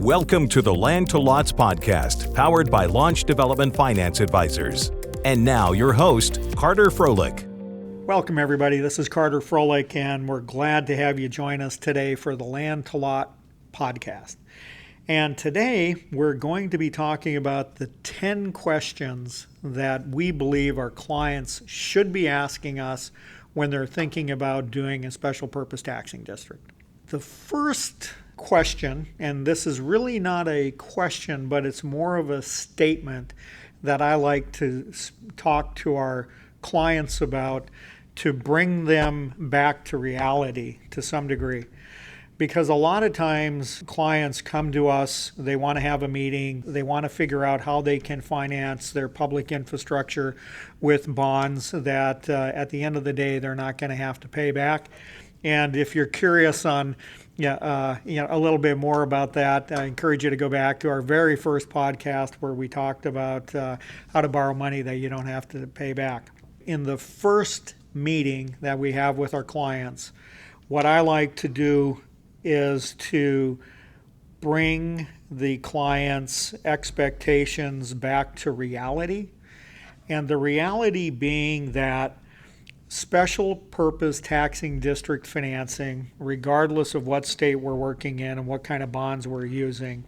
Welcome to the Land to Lots podcast, powered by Launch Development Finance Advisors. And now your host, Carter Froelich. Welcome everybody, this is Carter Froelich, and we're glad to have you join us today for the Land to Lot podcast. And today we're going to be talking about the 10 questions that we believe our clients should be asking us when they're thinking about doing a special purpose taxing district. The first question, and this is really not a question, but it's more of a statement that I like to talk to our clients about to bring them back to reality to some degree. Because a lot of times clients come to us, they want to have a meeting, they want to figure out how they can finance their public infrastructure with bonds that at the end of the day they're not going to have to pay back. And if you're curious on a little bit more about that, I encourage you to go back to our very first podcast where we talked about how to borrow money that you don't have to pay back. In the first meeting that we have with our clients, what I like to do is to bring the client's expectations back to reality. And the reality being that special purpose taxing district financing, regardless of what state we're working in and what kind of bonds we're using,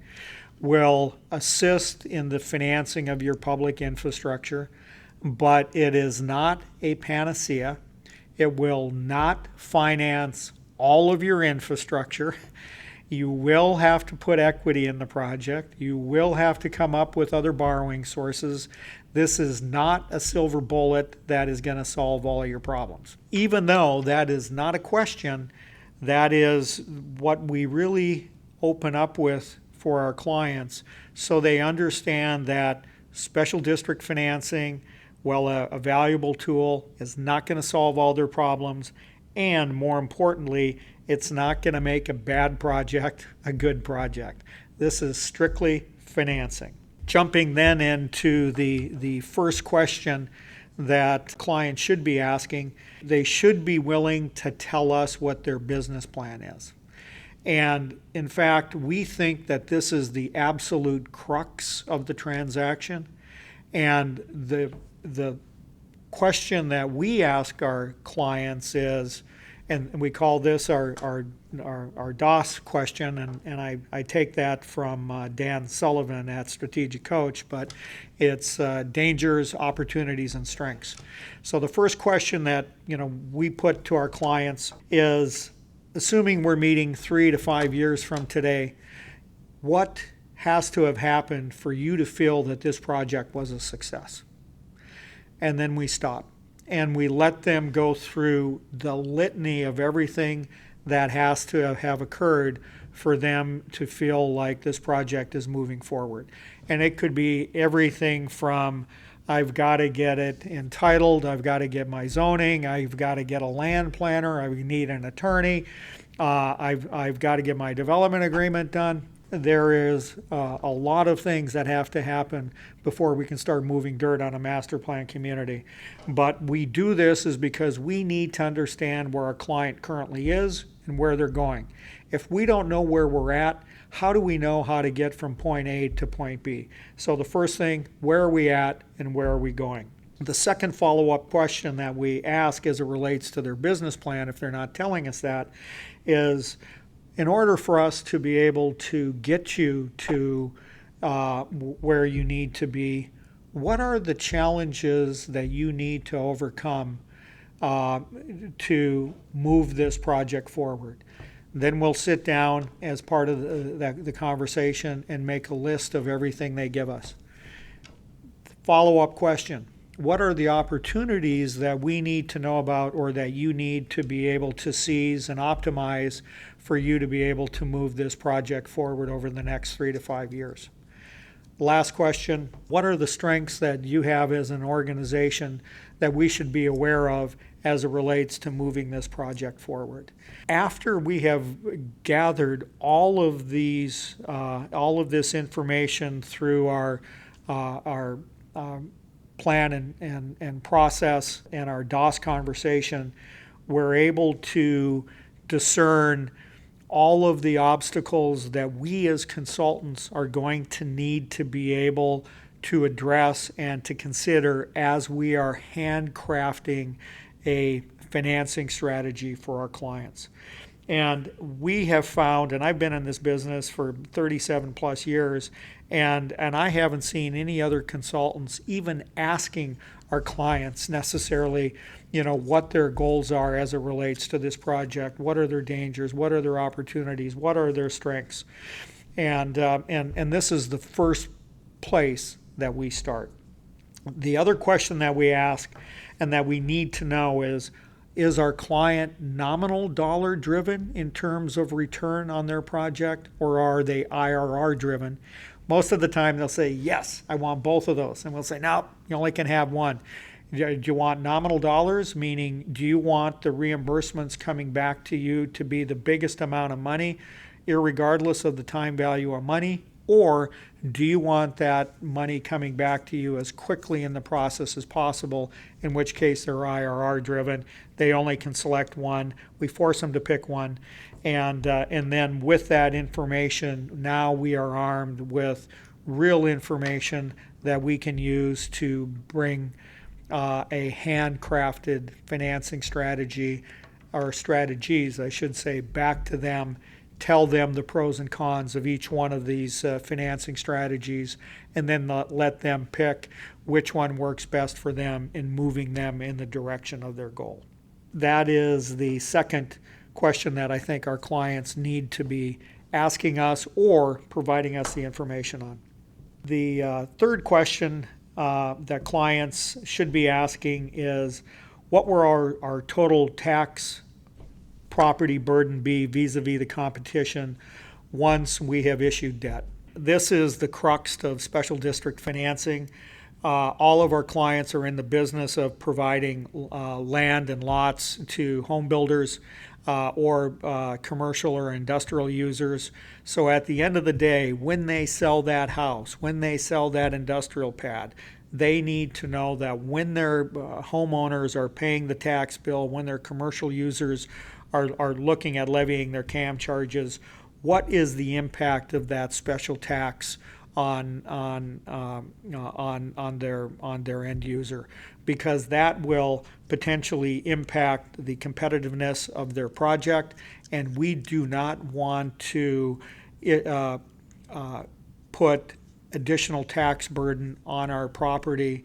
will assist in the financing of your public infrastructure, but it is not a panacea. It will not finance all of your infrastructure. You will have to put equity in the project. You will have to come up with other borrowing sources. This is not a silver bullet that is going to solve all of your problems. Even though that is not a question, that is what we really open up with for our clients so they understand that special district financing, while a valuable tool, is not going to solve all their problems. And more importantly, it's not going to make a bad project a good project. This is strictly financing. Jumping then into the first question that clients should be asking, they should be willing to tell us what their business plan is. And in fact, we think that this is the absolute crux of the transaction. And the question that we ask our clients is, and we call this our DOS question, and I take that from Dan Sullivan at Strategic Coach, but it's dangers, opportunities, and strengths. So the first question that we put to our clients is, assuming we're meeting 3 to 5 years from today, what has to have happened for you to feel that this project was a success? And then we stop. And we let them go through the litany of everything that has to have occurred for them to feel like this project is moving forward. And it could be everything from, I've got to get it entitled, I've got to get my zoning, I've got to get a land planner, I need an attorney, I've got to get my development agreement done. There is a lot of things that have to happen before we can start moving dirt on a master plan community. But we do this is because we need to understand where our client currently is and where they're going. If we don't know where we're at, how do we know how to get from point A to point B? So the first thing, where are we at and where are we going? The second follow-up question that we ask as it relates to their business plan, if they're not telling us that, is, in order for us to be able to get you to where you need to be, what are the challenges that you need to overcome to move this project forward? Then we'll sit down as part of the conversation and make a list of everything they give us. Follow-up question. What are the opportunities that we need to know about or that you need to be able to seize and optimize for you to be able to move this project forward over the next 3 to 5 years? Last question, what are the strengths that you have as an organization that we should be aware of as it relates to moving this project forward? After we have gathered all of this information through our plan and process and our DOS conversation, we're able to discern all of the obstacles that we as consultants are going to need to be able to address and to consider as we are handcrafting a financing strategy for our clients. And we have found, and I've been in this business for 37 plus years, and I haven't seen any other consultants even asking our clients necessarily, what their goals are as it relates to this project. What are their dangers? What are their opportunities? What are their strengths? And this is the first place that we start. The other question that we ask and that we need to know is our client nominal dollar driven in terms of return on their project, or are they IRR driven? Most of the time they'll say, yes, I want both of those. And we'll say, no, you only can have one. Do you want nominal dollars, meaning do you want the reimbursements coming back to you to be the biggest amount of money, irregardless of the time value of money? Or do you want that money coming back to you as quickly in the process as possible, in which case they're IRR driven. They only can select one. We force them to pick one. And then with that information, now we are armed with real information that we can use to bring a handcrafted financing strategy, or strategies, I should say, back to them. Tell them the pros and cons of each one of these financing strategies, and then let them pick which one works best for them in moving them in the direction of their goal. That is the second question that I think our clients need to be asking us or providing us the information on. The third question that clients should be asking is, what will our total tax property burden be vis-a-vis the competition once we have issued debt? This is the crux of special district financing. All of our clients are in the business of providing land and lots to home builders or commercial or industrial users. So at the end of the day, when they sell that house, when they sell that industrial pad, they need to know that when their homeowners are paying the tax bill, when their commercial users are looking at levying their CAM charges, what is the impact of that special tax on their end user? Because that will potentially impact the competitiveness of their project, and we do not want to put additional tax burden on our property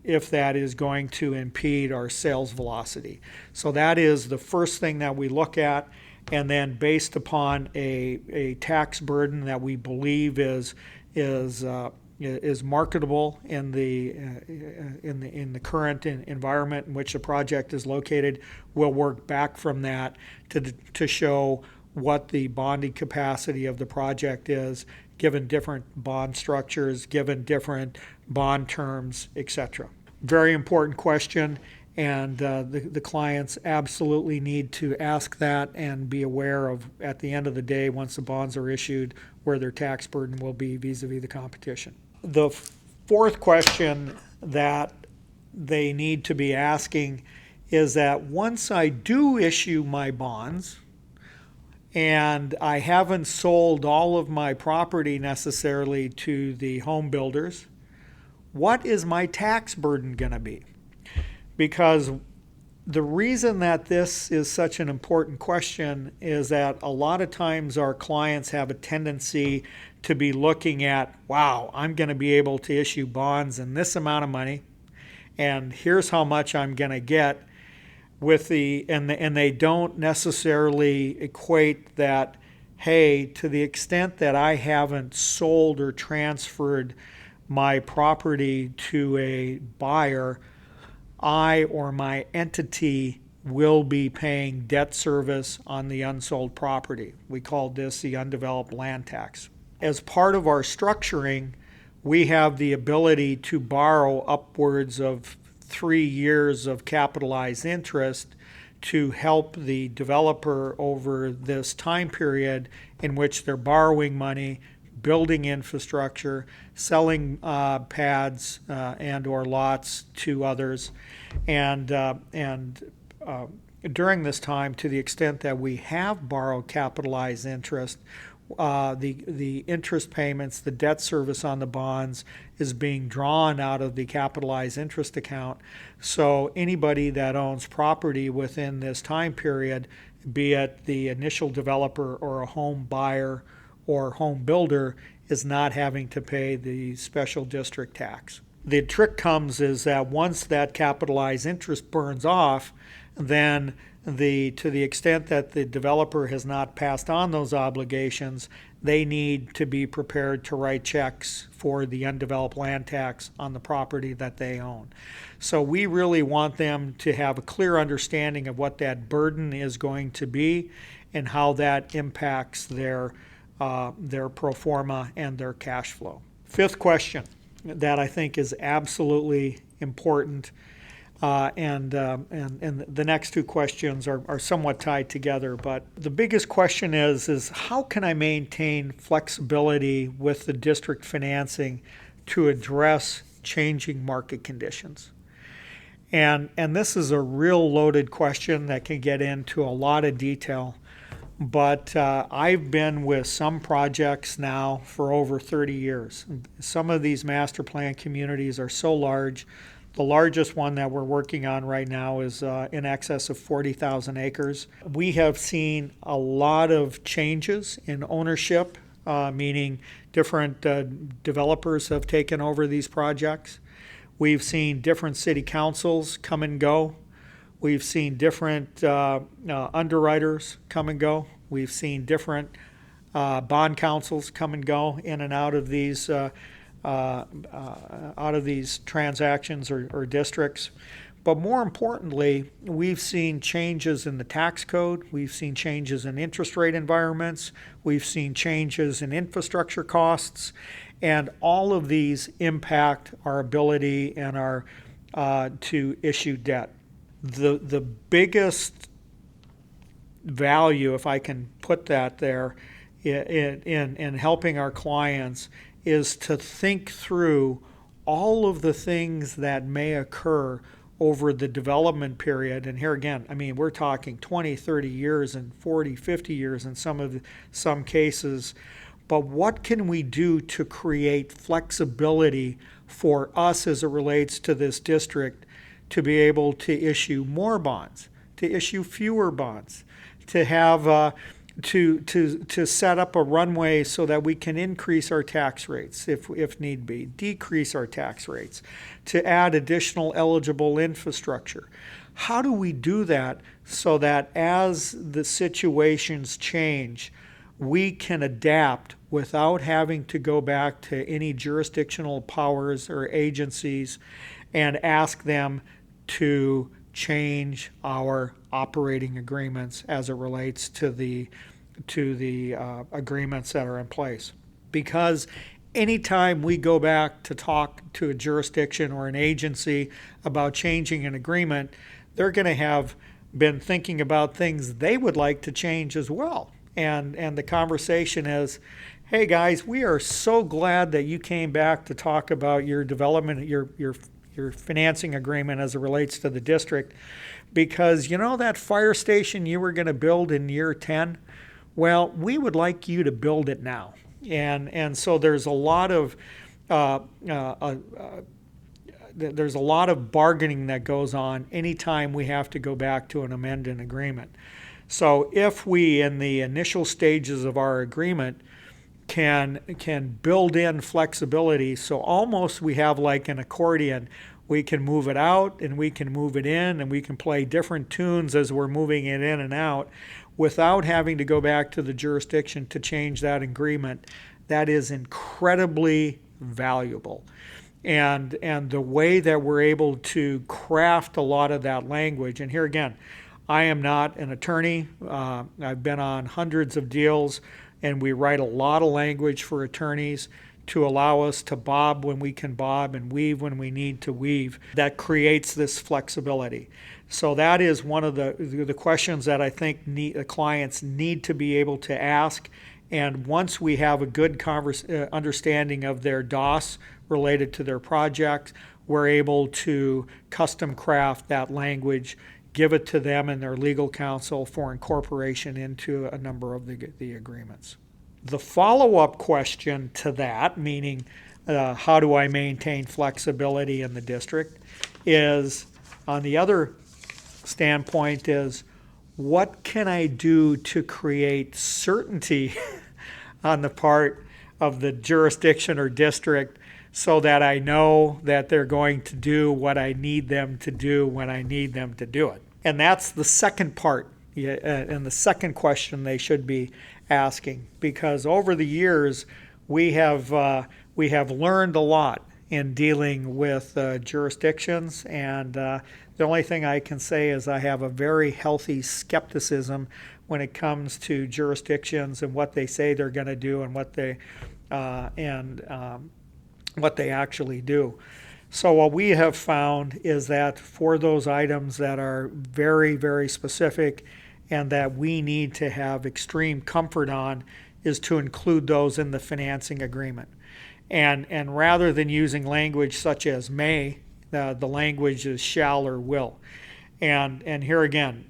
if that is going to impede our sales velocity. So that is the first thing that we look at, and then based upon a tax burden that we believe is marketable in the current environment in which the project is located, we'll work back from that to show what the bonding capacity of the project is, given different bond structures, given different bond terms, etc. Very important question, and the clients absolutely need to ask that and be aware of, at the end of the day, once the bonds are issued, where their tax burden will be vis-a-vis the competition. The fourth question that they need to be asking is that once I do issue my bonds, and I haven't sold all of my property necessarily to the home builders, what is my tax burden going to be? Because the reason that this is such an important question is that a lot of times our clients have a tendency to be looking at, wow, I'm going to be able to issue bonds in this amount of money, and here's how much I'm going to get. And they don't necessarily equate that, hey, to the extent that I haven't sold or transferred my property to a buyer, I or my entity will be paying debt service on the unsold property. We call this the undeveloped land tax. As part of our structuring, we have the ability to borrow upwards of 3 years of capitalized interest to help the developer over this time period in which they're borrowing money, building infrastructure, selling pads and or lots to others, and during this time, to the extent that we have borrowed capitalized interest, the interest payments, the debt service on the bonds is being drawn out of the capitalized interest account. So anybody that owns property within this time period, be it the initial developer or a home buyer or home builder, is not having to pay the special district tax. The trick comes is that once that capitalized interest burns off, then to the extent that the developer has not passed on those obligations, they need to be prepared to write checks for the undeveloped land tax on the property that they own. So we really want them to have a clear understanding of what that burden is going to be and how that impacts their pro forma and their cash flow. Fifth question that I think is absolutely important, and the next two questions are somewhat tied together, but the biggest question is how can I maintain flexibility with the district financing to address changing market conditions? And this is a real loaded question that can get into a lot of detail. But I've been with some projects now for over 30 years. Some of these master plan communities are so large. The largest one that we're working on right now is in excess of 40,000 acres. We have seen a lot of changes in ownership, meaning different developers have taken over these projects. We've seen different city councils come and go. We've seen different underwriters come and go. We've seen different bond councils come and go in and out of these transactions or districts. But more importantly, we've seen changes in the tax code. We've seen changes in interest rate environments. We've seen changes in infrastructure costs. And all of these impact our ability and our to issue debt. The biggest value, if I can put that there, in helping our clients is to think through all of the things that may occur over the development period. And here again, I mean, we're talking 20, 30 years and 40, 50 years in some cases. But what can we do to create flexibility for us as it relates to this district to be able to issue more bonds, to issue fewer bonds, to have to set up a runway so that we can increase our tax rates if need be, decrease our tax rates, to add additional eligible infrastructure. How do we do that so that as the situations change, we can adapt without having to go back to any jurisdictional powers or agencies and ask them to change our operating agreements as it relates to the agreements that are in place? Because anytime we go back to talk to a jurisdiction or an agency about changing an agreement, they're going to have been thinking about things they would like to change as well. And the conversation is, hey guys, we are so glad that you came back to talk about your development, your financing agreement as it relates to the district, because you know that fire station you were going to build in year 10? Well, we would like you to build it now. And so there's a lot of bargaining that goes on anytime we have to go back to an amended agreement. So if we, in the initial stages of our agreement, can build in flexibility, so almost we have like an accordion. We can move it out and we can move it in, and we can play different tunes as we're moving it in and out without having to go back to the jurisdiction to change that agreement. That is incredibly valuable. And the way that we're able to craft a lot of that language, and here again, I am not an attorney. I've been on hundreds of deals, and we write a lot of language for attorneys to allow us to bob when we can bob and weave when we need to weave. That creates this flexibility. So that is one of the questions that I think the clients need to be able to ask. And once we have a good understanding of their DOS related to their project, we're able to custom craft that language give it to them and their legal counsel for incorporation into a number of the agreements. The follow-up question to that, meaning how do I maintain flexibility in the district, is on the other standpoint is what can I do to create certainty on the part of the jurisdiction or district so that I know that they're going to do what I need them to do when I need them to do it. And that's the second part and the second question they should be asking, because over the years we have learned a lot in dealing with jurisdictions, and the only thing I can say is I have a very healthy skepticism when it comes to jurisdictions and what they say they're going to do and what they actually do. So what we have found is that for those items that are very, very specific and that we need to have extreme comfort on is to include those in the financing agreement. And rather than using language such as may, the language is shall or will. And here again,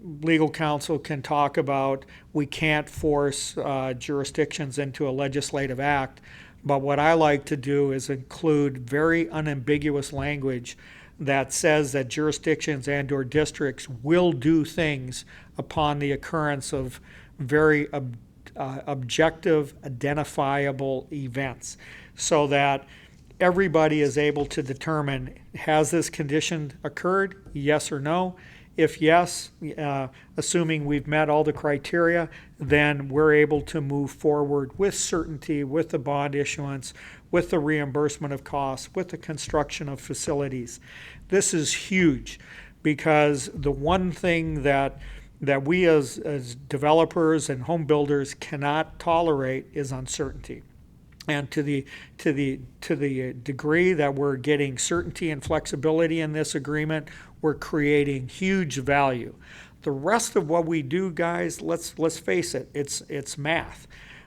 legal counsel can talk about we can't force jurisdictions into a legislative act, but what I like to do is include very unambiguous language that says that jurisdictions and or districts will do things upon the occurrence of very objective, identifiable events, so that everybody is able to determine, has this condition occurred, yes or no? If yes, assuming we've met all the criteria, then we're able to move forward with certainty, with the bond issuance, with the reimbursement of costs, with the construction of facilities. This is huge, because the one thing that we as developers and home builders cannot tolerate is uncertainty. And to the degree that we're getting certainty and flexibility in this agreement, we're creating huge value. The rest of what we do, guys, let's face it, it's math.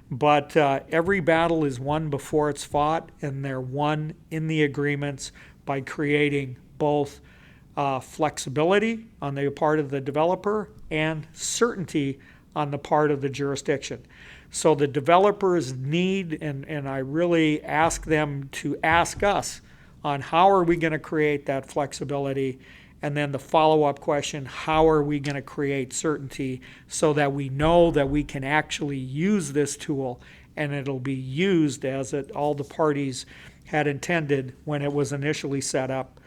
But every battle is won before it's fought, and they're won in the agreements by creating both flexibility on the part of the developer and certainty on the part of the jurisdiction. So the developers need, and I really ask them to ask us on how are we going to create that flexibility, and then the follow-up question, how are we going to create certainty so that we know that we can actually use this tool and it'll be used as all the parties had intended when it was initially set up.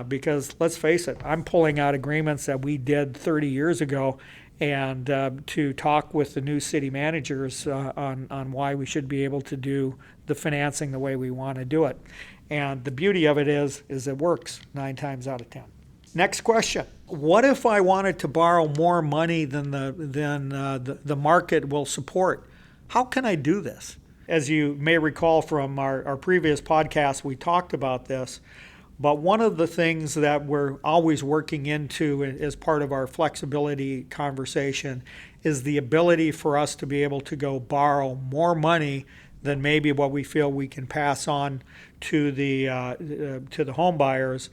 Because let's face it, I'm pulling out agreements that we did 30 years ago and to talk with the new city managers on why we should be able to do the financing the way we want to do it. And the beauty of it is it works 9 times out of 10. Next question. What if I wanted to borrow more money than the market will support? How can I do this? As you may recall from our previous podcast, we talked about this. But one of the things that we're always working into as part of our flexibility conversation is the ability for us to be able to go borrow more money than maybe what we feel we can pass on to the home buyers,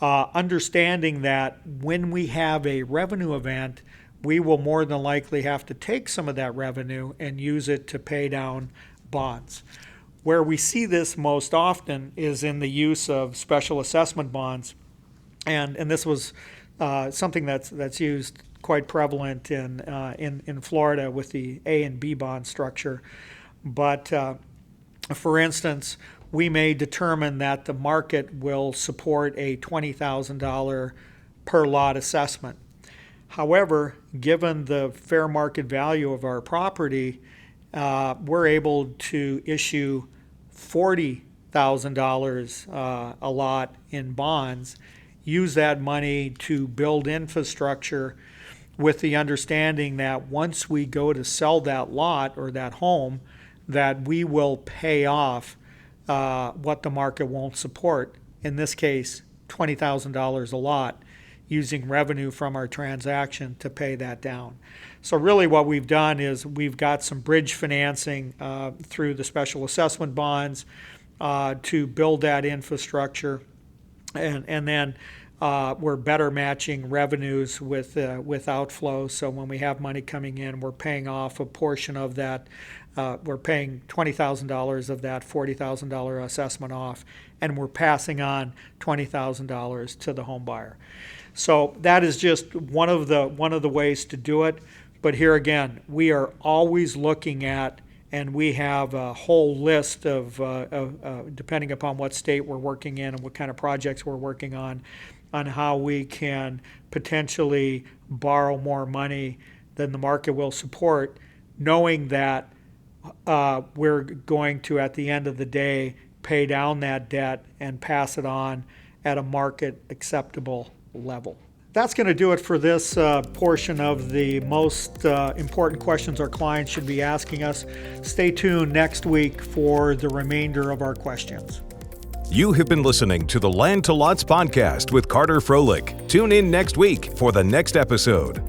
understanding that when we have a revenue event, we will more than likely have to take some of that revenue and use it to pay down bonds. Where we see this most often is in the use of special assessment bonds, and this was something that's used quite prevalent in Florida with the A and B bond structure. But for instance, we may determine that the market will support a $20,000 per lot assessment. However, given the fair market value of our property, we're able to issue $40,000 a lot in bonds, use that money to build infrastructure with the understanding that once we go to sell that lot or that home, that we will pay off what the market won't support, in this case, $20,000 a lot, using revenue from our transaction to pay that down. So really what we've done is we've got some bridge financing through the special assessment bonds to build that infrastructure. And then we're better matching revenues with outflows. So when we have money coming in, we're paying off a portion of that. We're paying $20,000 of that $40,000 assessment off, and we're passing on $20,000 to the home buyer. So that is just one of the ways to do it. But here again, we are always looking at, and we have a whole list of depending upon what state we're working in and what kind of projects we're working on how we can potentially borrow more money than the market will support, knowing that we're going to, at the end of the day, pay down that debt and pass it on at a market acceptable level. That's going to do it for this portion of the most important questions our clients should be asking us. Stay tuned next week for the remainder of our questions. You have been listening to the Land to Lots podcast with Carter Froelich. Tune in next week for the next episode.